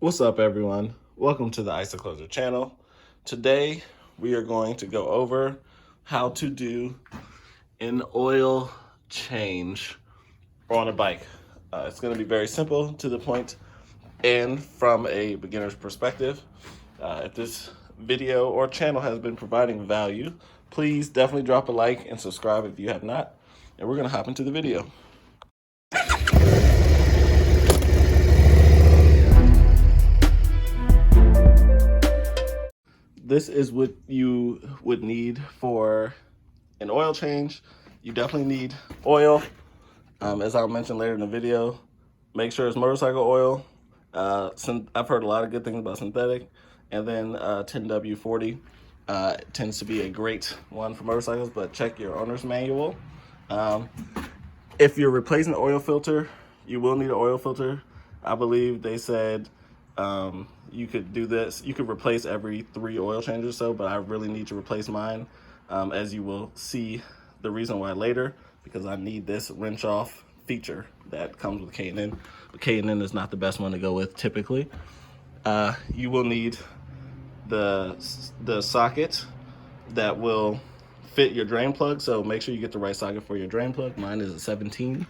What's up, everyone? Welcome to the IsoCloser channel. Today we are going to go over how to do an oil change on a bike. It's going to be very simple, to the point, and from a beginner's perspective. If this video or channel has been providing value, please definitely drop a like and subscribe if you have not. And we're going to hop into the video. This is what you would need for an oil change. You definitely need oil. As I'll mention later in the video, make sure it's motorcycle oil. I've heard a lot of good things about synthetic. And then 10W40 tends to be a great one for motorcycles, but check your owner's manual. If you're replacing the oil filter, you will need an oil filter. I believe they said you could do this. You could replace every 3 oil changes or so, but I really need to replace mine, as you will see the reason why later, because I need this wrench off feature that comes with K&N. K&N is not the best one to go with typically. You will need the socket that will fit your drain plug, so make sure you get the right socket for your drain plug. Mine is a 17.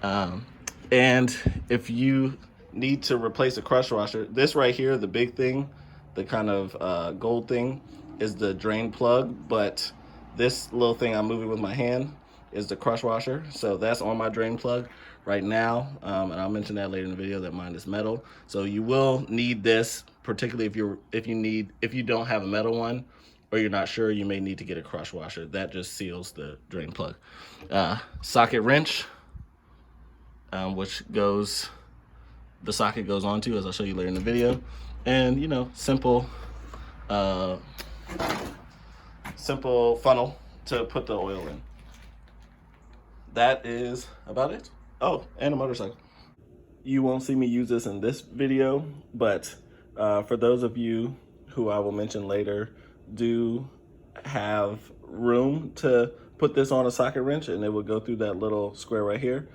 And if you need to replace a crush washer, this right here, the big thing, the kind of gold thing, is the drain plug, but this little thing I'm moving with my hand is the crush washer. So that's on my drain plug right now, and I'll mention that later in the video that mine is metal. So you will need this, particularly if you don't have a metal one, or you're not sure, you may need to get a crush washer. That just seals the drain plug. Socket wrench, which the socket goes onto, as I'll show you later in the video. And simple funnel to put the oil in. That is about it. Oh, and a motorcycle. You won't see me use this in this video, but for those of you who I will mention later do have room to put this on a socket wrench, and it would go through that little square right here,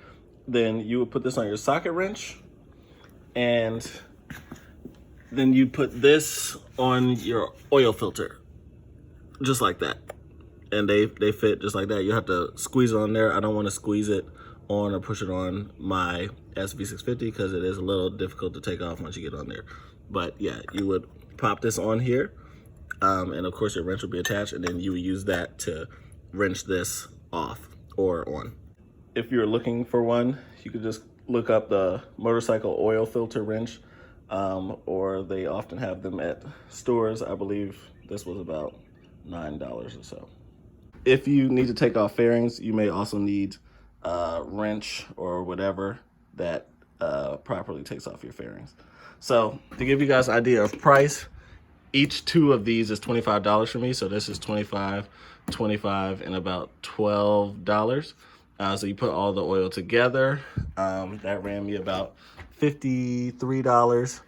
then you would put this on your socket wrench, and then you put this on your oil filter, just like that. And they fit just like that. You have to squeeze it on there. I don't want to squeeze it on or push it on my SV650 because it is a little difficult to take off once you get on there. But yeah, you would pop this on here, and of course your wrench will be attached, and then you would use that to wrench this off or on. If you're looking for one, you could just look up the motorcycle oil filter wrench, or they often have them at stores. I believe this was about $9 or so. If you need to take off fairings, you may also need a wrench or whatever that properly takes off your fairings. So to give you guys an idea of price, each 2 of these is $25 for me. So this is $25, $25, and about $12. So you put all the oil together, that ran me about $53.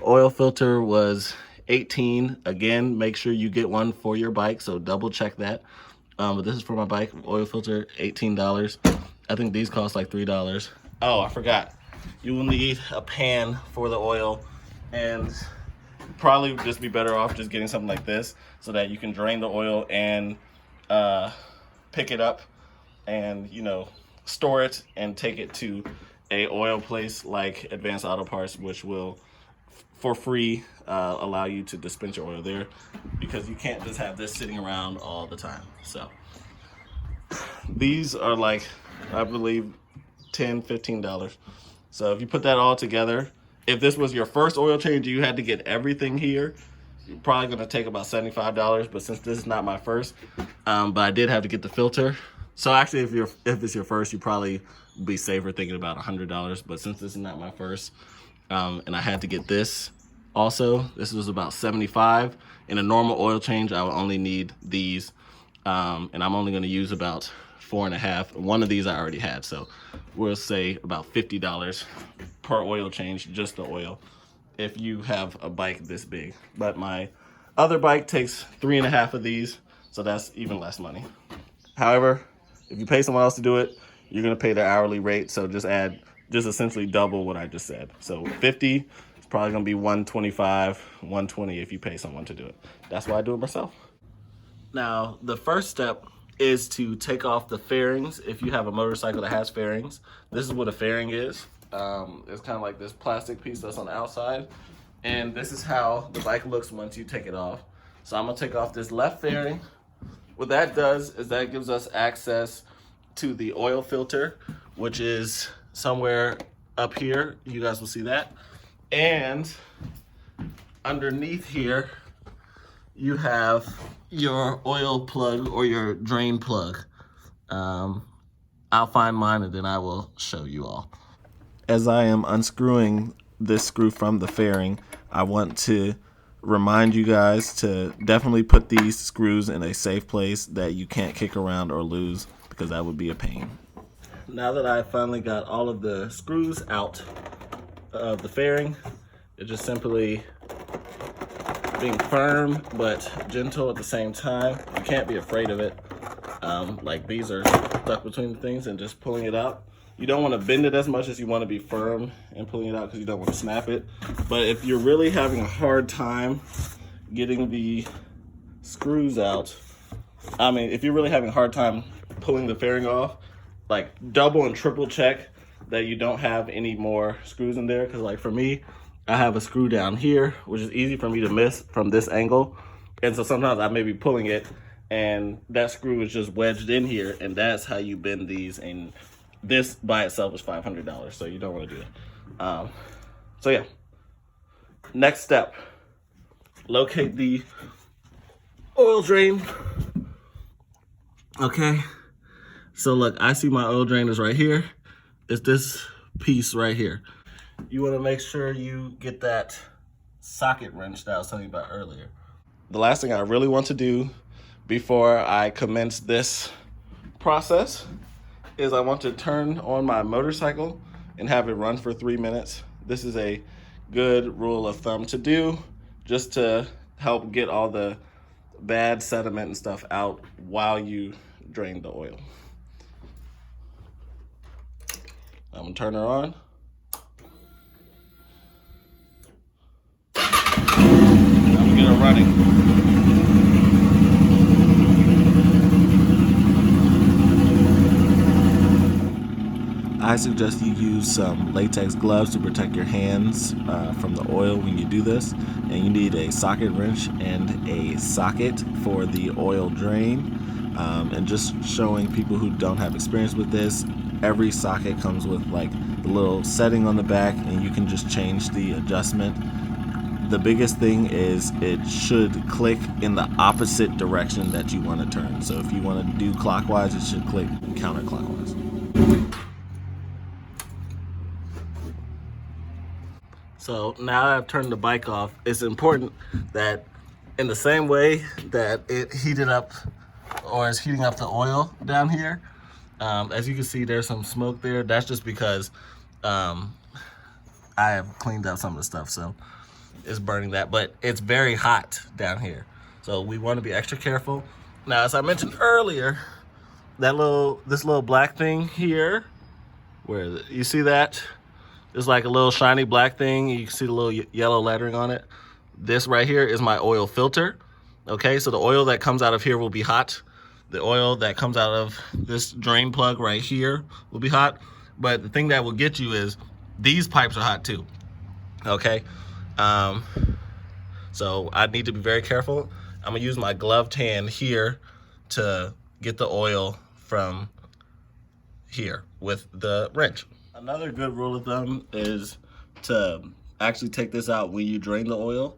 Oil filter was $18. Again, make sure you get one for your bike, so double check that. But this is for my bike. Oil filter, $18. I think these cost like $3. Oh, I forgot. You will need a pan for the oil, and probably just be better off just getting something like this so that you can drain the oil and pick it up and store it and take it to a oil place like Advanced Auto Parts, which will for free allow you to dispense your oil there, because you can't just have this sitting around all the time. So these are like, I believe, $10, $15. So if you put that all together, if this was your first oil change, you had to get everything here, you're probably going to take about $75. But since this is not my first, but I did have to get the filter. So actually, if it's your first, you probably be safer thinking about $100. But since this is not my first, and I had to get this also, this was about $75. In a normal oil change, I would only need these, and I'm only going to use about 4.5. One of these I already had, so we'll say about $50 per oil change, just the oil, if you have a bike this big. But my other bike takes 3.5 of these, so that's even less money. However, if you pay someone else to do it, you're going to pay their hourly rate, so just essentially double what I just said. So 50 is probably gonna be $125, $120 if you pay someone to do it. That's why I do it myself. Now, the first step is to take off the fairings. If you have a motorcycle that has fairings, this is what a fairing is. It's kind of like this plastic piece that's on the outside. And this is how the bike looks once you take it off. So I'm gonna take off this left fairing. What that does is that gives us access to the oil filter, which is somewhere up here. You guys will see that. And underneath here, you have your oil plug or your drain plug. I'll find mine and then I will show you all. As I am unscrewing this screw from the fairing, I want to remind you guys to definitely put these screws in a safe place that you can't kick around or lose, because that would be a pain. Now that I finally got all of the screws out of the fairing, it's just simply being firm but gentle at the same time. You can't be afraid of it. Like these are stuck between the things, and just pulling it out. You don't want to bend it as much as you want to be firm and pulling it out, because you don't want to snap it. But if you're really having a hard time getting the screws out, if you're really having a hard time pulling the fairing off, like double and triple check that you don't have any more screws in there. Because like for me, I have a screw down here, which is easy for me to miss from this angle. And so sometimes I may be pulling it and that screw is just wedged in here, and that's how you bend these. And this by itself is $500, so you don't want to do that. So yeah, next step, locate the oil drain. Okay, so look, I see my oil drain is right here. It's this piece right here. You want to make sure you get that socket wrench that I was telling you about earlier. The last thing I really want to do before I commence this process is I want to turn on my motorcycle and have it run for 3 minutes. This is a good rule of thumb to do, just to help get all the bad sediment and stuff out while you drain the oil. I'm gonna turn her on. I'm gonna get her running. I suggest you use some latex gloves to protect your hands from the oil when you do this. And you need a socket wrench and a socket for the oil drain. And just showing people who don't have experience with this, every socket comes with like the little setting on the back, and you can just change the adjustment. The biggest thing is it should click in the opposite direction that you want to turn. So if you want to do clockwise, it should click counterclockwise. So now I've turned the bike off. It's important that in the same way that it heated up or is heating up the oil down here, as you can see, there's some smoke there. That's just because I have cleaned up some of the stuff, so it's burning that, but it's very hot down here. So we want to be extra careful. Now, as I mentioned earlier, this little black thing here, where you see that? It's like a little shiny black thing. You can see the little yellow lettering on it. This right here is my oil filter. Okay, so the oil that comes out of here will be hot. The oil that comes out of this drain plug right here will be hot. But the thing that will get you is these pipes are hot too. Okay, so I need to be very careful. I'm gonna use my gloved hand here to get the oil from here with the wrench. Another good rule of thumb is to actually take this out when you drain the oil.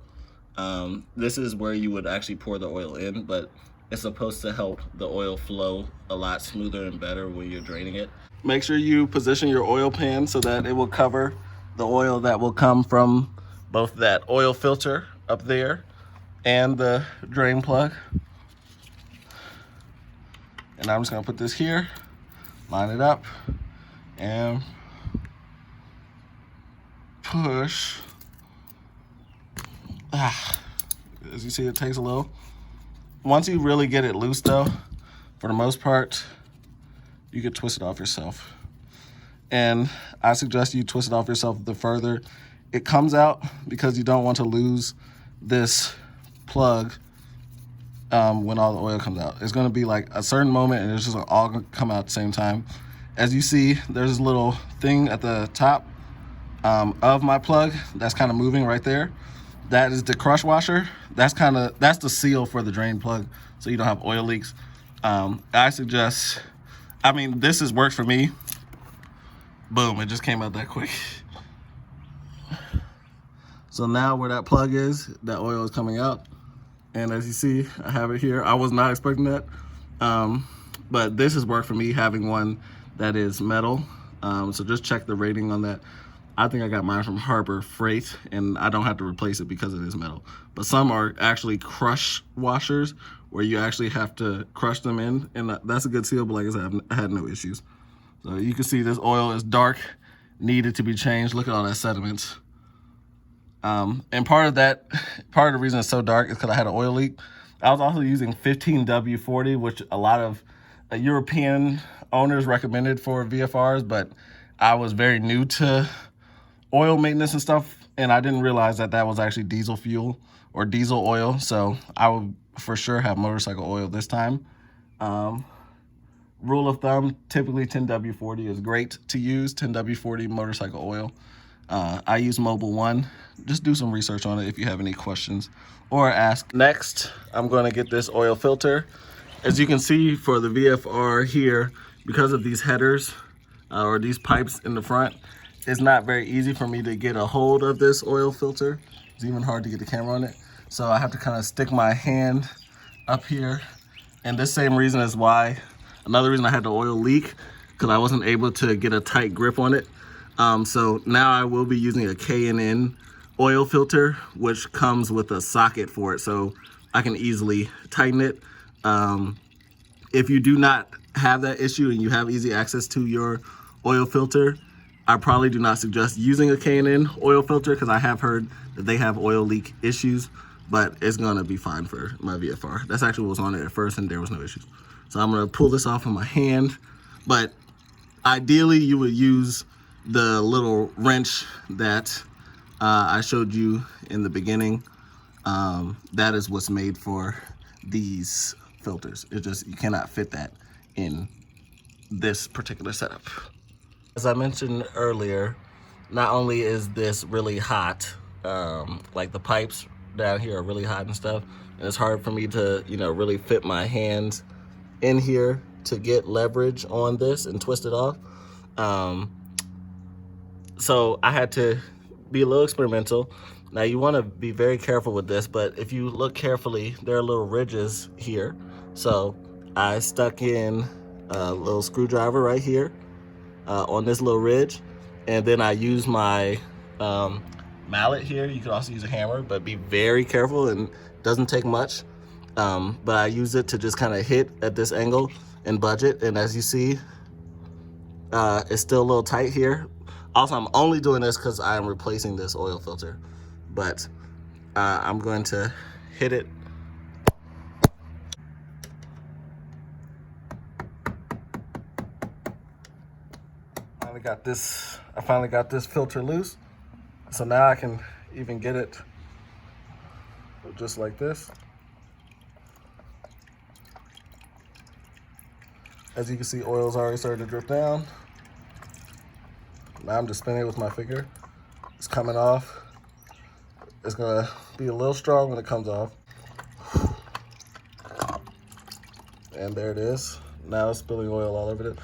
This is where you would actually pour the oil in, but it's supposed to help the oil flow a lot smoother and better when you're draining it. Make sure you position your oil pan so that it will cover the oil that will come from both that oil filter up there and the drain plug. And I'm just gonna put this here, line it up, and push. As you see, it takes a little. Once you really get it loose though, for the most part, you can twist it off yourself. And I suggest you twist it off yourself the further it comes out because you don't want to lose this plug when all the oil comes out. It's going to be like a certain moment and it's just all going to come out at the same time. As you see, there's a little thing at the top of my plug that's kind of moving right there. That is the crush washer. That's the seal for the drain plug, so you don't have oil leaks. I suggest, this has worked for me. Boom, it just came out that quick. So now where that plug is, that oil is coming out. And as you see, I have it here. I was not expecting that. But this has worked for me, having one that is metal. So just check the rating on that. I think I got mine from Harbor Freight, and I don't have to replace it because it is metal. But some are actually crush washers, where you actually have to crush them in, and that's a good seal, but like I said, I had no issues. So you can see this oil is dark, needed to be changed. Look at all that sediment. And part of the reason it's so dark is because I had an oil leak. I was also using 15W40, which a lot of European owners recommended for VFRs, but I was very new to oil maintenance and stuff, and I didn't realize that was actually diesel fuel or diesel oil. So I would for sure have motorcycle oil this time. Rule of thumb, typically 10W40 is great to use, 10W40 motorcycle oil. I use Mobile One. Just do some research on it if you have any questions or ask. Next, I'm going to get this oil filter. As you can see for the VFR here, because of these headers or these pipes in the front, it's not very easy for me to get a hold of this oil filter. It's even hard to get the camera on it. So I have to kind of stick my hand up here. And this same reason is why, another reason I had the oil leak, because I wasn't able to get a tight grip on it. So now I will be using a K&N oil filter, which comes with a socket for it, so I can easily tighten it. If you do not have that issue and you have easy access to your oil filter, I probably do not suggest using a K&N oil filter, because I have heard that they have oil leak issues, but it's gonna be fine for my VFR. That's actually what was on it at first, and there was no issues. So I'm gonna pull this off of my hand, but ideally you would use the little wrench that I showed you in the beginning. That is what's made for these filters. It's just, you cannot fit that in this particular setup. As I mentioned earlier, not only is this really hot, like the pipes down here are really hot and stuff, and it's hard for me to, really fit my hands in here to get leverage on this and twist it off. So I had to be a little experimental. Now you want to be very careful with this, but if you look carefully, there are little ridges here. So I stuck in a little screwdriver right here on this little ridge, and then I use my mallet here. You could also use a hammer, but be very careful, and it doesn't take much. But I use it to just kind of hit at this angle and budge it. And as you see, it's still a little tight here. Also, I'm only doing this because I am replacing this oil filter, but I'm going to hit it. I finally got this filter loose. So now I can even get it just like this. As you can see, oil's already started to drip down. Now I'm just spinning it with my finger. It's coming off. It's gonna be a little strong when it comes off. And there it is. Now it's spilling oil all over it.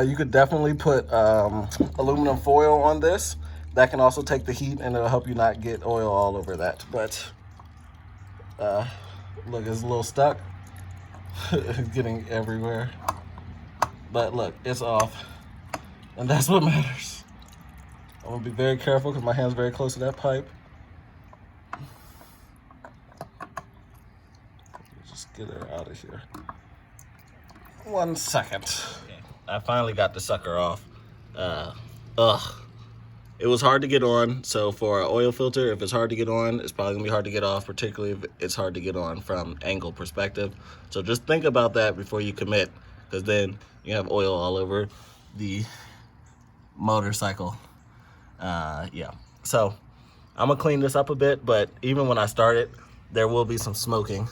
You could definitely put aluminum foil on this. That can also take the heat, and it'll help you not get oil all over that. But look, it's a little stuck. It's getting everywhere. But look, it's off. And that's what matters. I'm gonna be very careful because my hand's very close to that pipe. Just get her out of here. 1 second. Okay. I finally got the sucker off. It was hard to get on. So for an oil filter, if it's hard to get on, it's probably gonna be hard to get off, particularly if it's hard to get on from angle perspective. So just think about that before you commit, because then you have oil all over the motorcycle. Yeah. So I'm gonna clean this up a bit, but even when I start it, there will be some smoking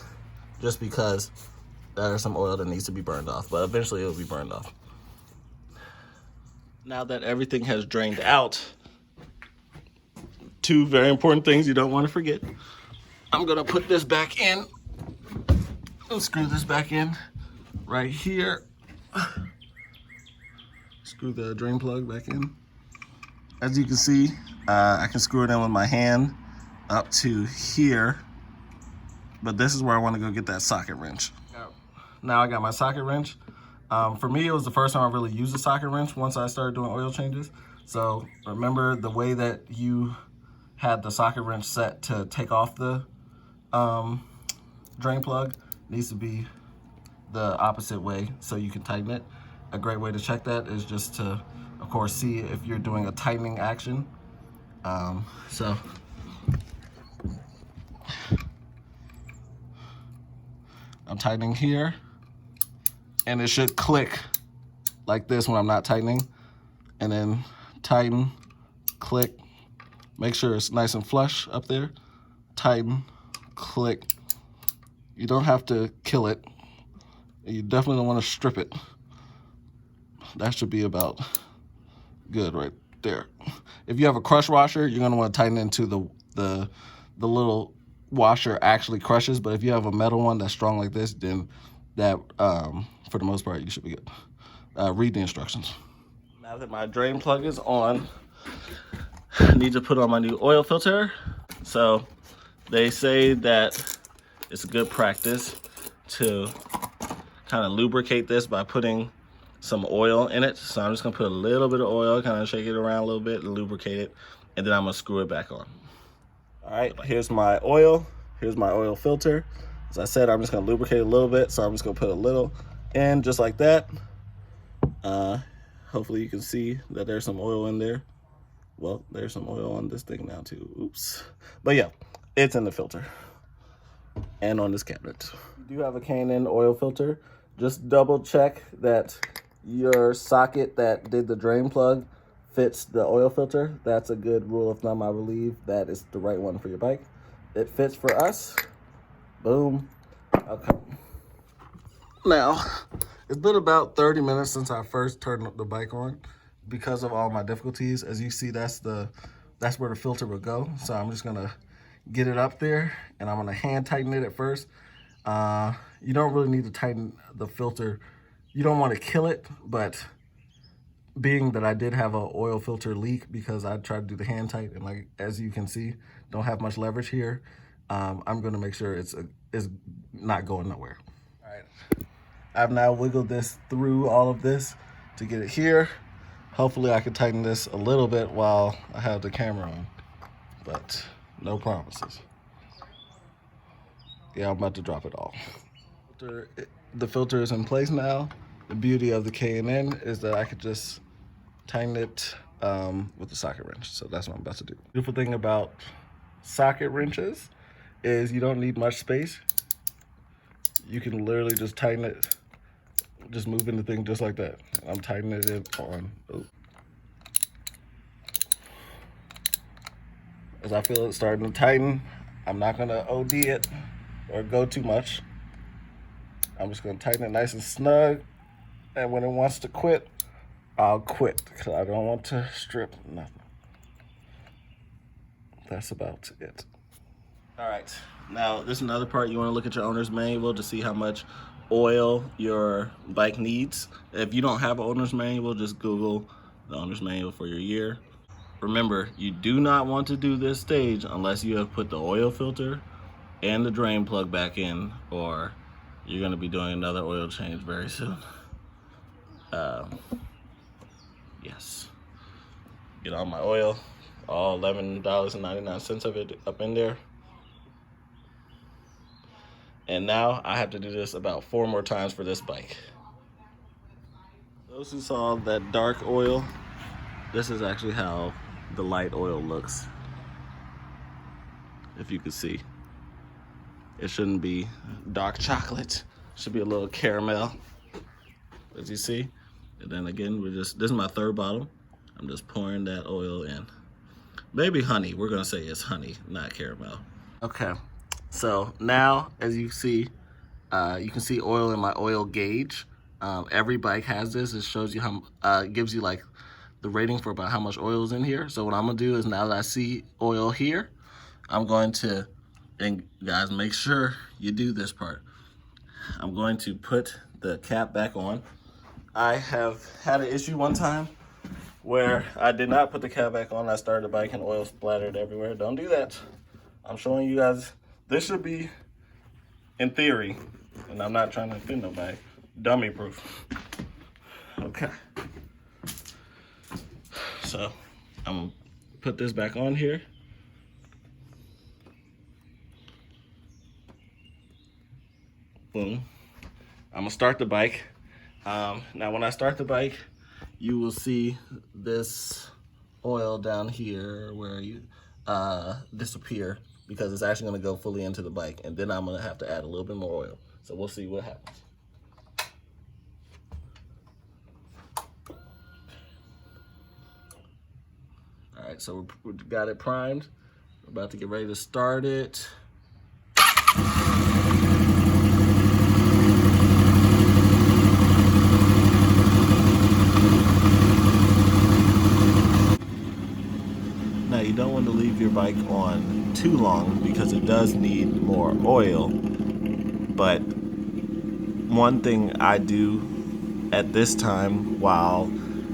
just because there's some oil that needs to be burned off, but eventually it'll be burned off. Now that everything has drained out, two very important things you don't want to forget. I'm gonna put this back in and screw this back in right here. Screw the drain plug back in. As you can see, I can screw it in with my hand up to here, but this is where I want to go get that socket wrench. Now I got my socket wrench. For me, it was the first time I really used a socket wrench once I started doing oil changes. So remember, the way that you had the socket wrench set to take off the drain plug needs to be the opposite way so you can tighten it. A great way to check that is just to, of course, see if you're doing a tightening action. So I'm tightening here, and it should click like this when I'm not tightening, and then tighten, click, make sure it's nice and flush up there, tighten, click. You don't have to kill it. You definitely don't want to strip it. That should be about good right there. If you have a crush washer, you're gonna want to tighten into the little washer actually crushes, but if you have a metal one that's strong like this, then that, for the most part, you should be good. Read the instructions. Now that my drain plug is on, I need to put on my new oil filter. So they say that it's a good practice to kind of lubricate this by putting some oil in it. So I'm just gonna put a little bit of oil, kind of shake it around a little bit and lubricate it, and then I'm gonna screw it back on. All right, here's my oil. Here's my oil filter. As I said, I'm just gonna lubricate a little bit, so I'm just gonna put a little in just like that. Hopefully you can see that there's some oil in there. Well, there's some oil on this thing now too, oops. But yeah, it's in the filter and on this cabinet. You do have a K&N oil filter. Just double check that your socket that did the drain plug fits the oil filter. That's a good rule of thumb. I believe that is the right one for your bike. It fits for us. Boom. Okay. Now, it's been about 30 minutes since I first turned the bike on because of all my difficulties. As you see, that's where the filter will go. So I'm just gonna get it up there and I'm gonna hand tighten it at first. You don't really need to tighten the filter. You don't want to kill it, but being that I did have an oil filter leak because I tried to do the hand tight, and like as you can see, don't have much leverage here. I'm going to make sure it's not going nowhere. All right, I've now wiggled this through all of this to get it here. Hopefully I can tighten this a little bit while I have the camera on, but no promises. Yeah, I'm about to drop it all. The filter is in place now. The beauty of the K&N is that I could just tighten it with the socket wrench. So that's what I'm about to do. The beautiful thing about socket wrenches is you don't need much space. You can literally just tighten it, just moving the thing just like that. I'm tightening it on. Oh. As I feel it starting to tighten, I'm not gonna OD it or go too much. I'm just gonna tighten it nice and snug, and when it wants to quit, I'll quit because I don't want to strip nothing. That's about it. All right, now this is another part. You want to look at your owner's manual to see how much oil your bike needs. If you don't have an owner's manual, just Google the owner's manual for your year. Remember, you do not want to do this stage unless you have put the oil filter and the drain plug back in, or you're going to be doing another oil change very soon. Yes. Get all my oil, all $11.99 of it up in there. And now I have to do this about 4 more times for this bike. Those who saw that dark oil, this is actually how the light oil looks. If you could see. It shouldn't be dark chocolate. It should be a little caramel, as you see. And then again, this is my 3rd bottle. I'm just pouring that oil in. Maybe honey. We're gonna say it's honey, not caramel. Okay, so now as you can see oil in my oil gauge. Every bike has this. It shows you how, it gives you like the rating for about how much oil is in here. So what I'm gonna do is, now that I see oil here, I'm going to, and guys, make sure you do this part. I'm going to put the cap back on. I have had an issue one time where I did not put the cap back on. I started the bike and oil splattered everywhere. Don't do that. I'm showing you guys, this should be, in theory, and I'm not trying to offend nobody, dummy proof. Okay. So I'm gonna put this back on here. Boom. I'm gonna start the bike. Now when I start the bike, you will see this oil down here where you disappear, because it's actually gonna go fully into the bike, and then I'm gonna have to add a little bit more oil. So we'll see what happens. All right, so we got it primed. We're about to get ready to start it. Now you don't want to leave your bike on too long because it does need more oil. But one thing I do at this time, while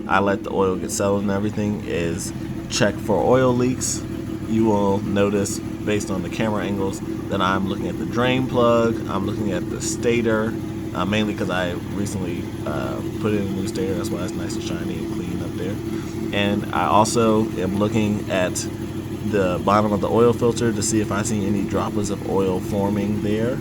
I let the oil get settled and everything, is check for oil leaks. You will notice, based on the camera angles, that I'm looking at the drain plug, I'm looking at the stator, mainly because I recently put in a new stator. That's why it's nice and shiny and clean up there. And I also am looking at the bottom of the oil filter to see if I see any droplets of oil forming there.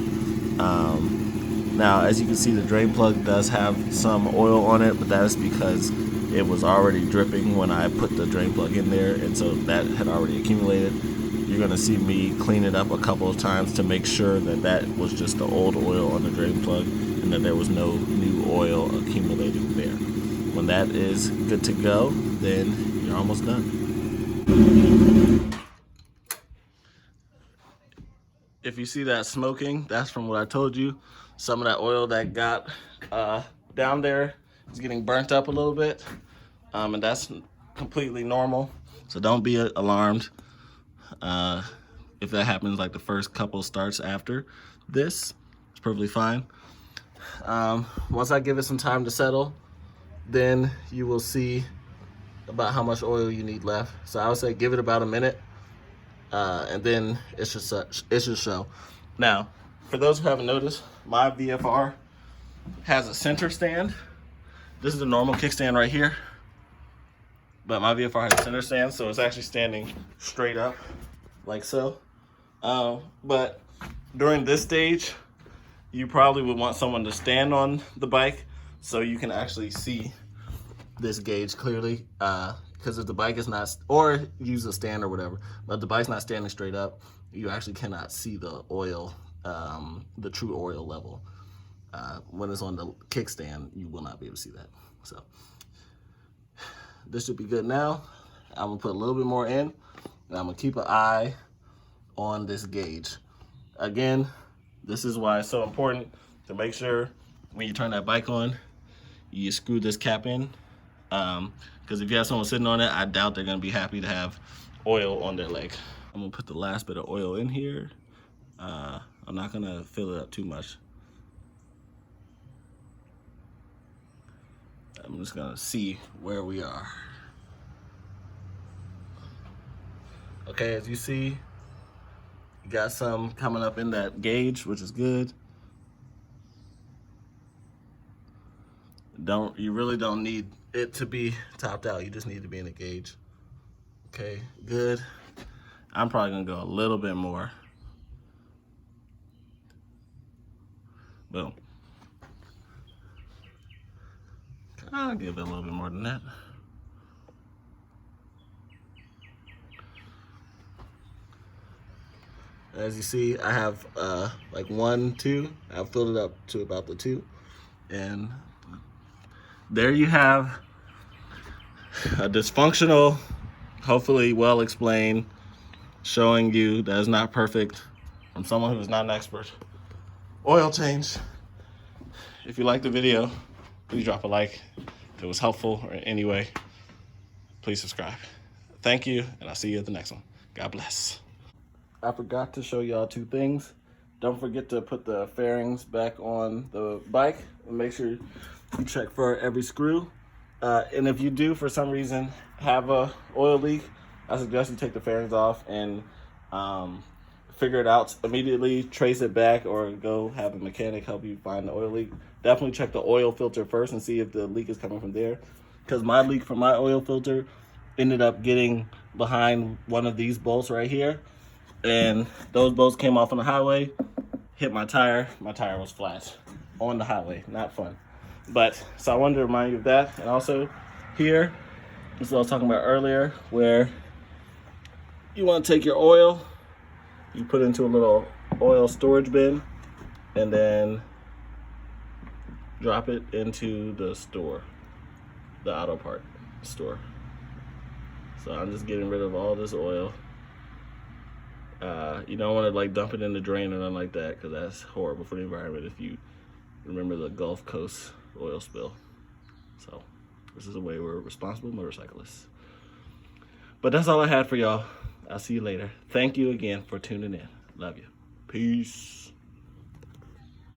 Now, as you can see, the drain plug does have some oil on it, but that is because it was already dripping when I put the drain plug in there, and so that had already accumulated. You're gonna see me clean it up a couple of times to make sure that that was just the old oil on the drain plug and that there was no new oil accumulating there. When that is good to go, then you're almost done. If you see that smoking, that's from what I told you. Some of that oil that got down there is getting burnt up a little bit, and that's completely normal. So don't be alarmed if that happens like the first couple starts after this. It's perfectly fine. Once I give it some time to settle, then you will see about how much oil you need left. So I would say give it about a minute, and then it should show. Now, for those who haven't noticed, my VFR has a center stand. This is a normal kickstand right here, but my VFR has a center stand, so it's actually standing straight up, like so. But during this stage, you probably would want someone to stand on the bike so you can actually see this gauge clearly, because if the bike is not, or use a stand or whatever, but if the bike's not standing straight up, you actually cannot see the oil, the true oil level. When it's on the kickstand, you will not be able to see that. So this should be good now. I'm gonna put a little bit more in, and I'm gonna keep an eye on this gauge. Again, this is why it's so important to make sure when you turn that bike on, you screw this cap in. Because if you have someone sitting on it, I doubt they're gonna be happy to have oil on their leg. I'm gonna put the last bit of oil in here. I'm not gonna fill it up too much. I'm just gonna see where we are. Okay, as you see, you got some coming up in that gauge, which is good. You really don't need it to be topped out. You just need to be in a gauge. Okay, good. I'm probably gonna go a little bit more. Boom. I'll give it a little bit more than that. As you see, I have like 1, 2. I've filled it up to about the 2. And there you have a dysfunctional hopefully well explained, showing you that it's not perfect from someone who is not an expert. Oil change. If you liked the video, please drop a like. If it was helpful or in any way, please subscribe. Thank you, and I'll see you at the next one. God bless. I forgot to show y'all two things. Don't forget to put the fairings back on the bike and make sure you check for every screw. And if you do, for some reason, have a oil leak, I suggest you take the fairings off and figure it out immediately, trace it back, or go have a mechanic help you find the oil leak. Definitely check the oil filter first and see if the leak is coming from there. Because my leak from my oil filter ended up getting behind one of these bolts right here. And those bolts came off on the highway, hit my tire. My tire was flat on the highway. Not fun. But, so I wanted to remind you of that. And also here, this is what I was talking about earlier, where you want to take your oil, you put it into a little oil storage bin, and then drop it into the store, the auto part store. So I'm just getting rid of all this oil. You don't want to like dump it in the drain or nothing like that, because that's horrible for the environment if you remember the Gulf Coast oil spill. So this is a way we're responsible motorcyclists. But that's all I had for y'all. I'll see you later. Thank you again for tuning in. Love you. Peace.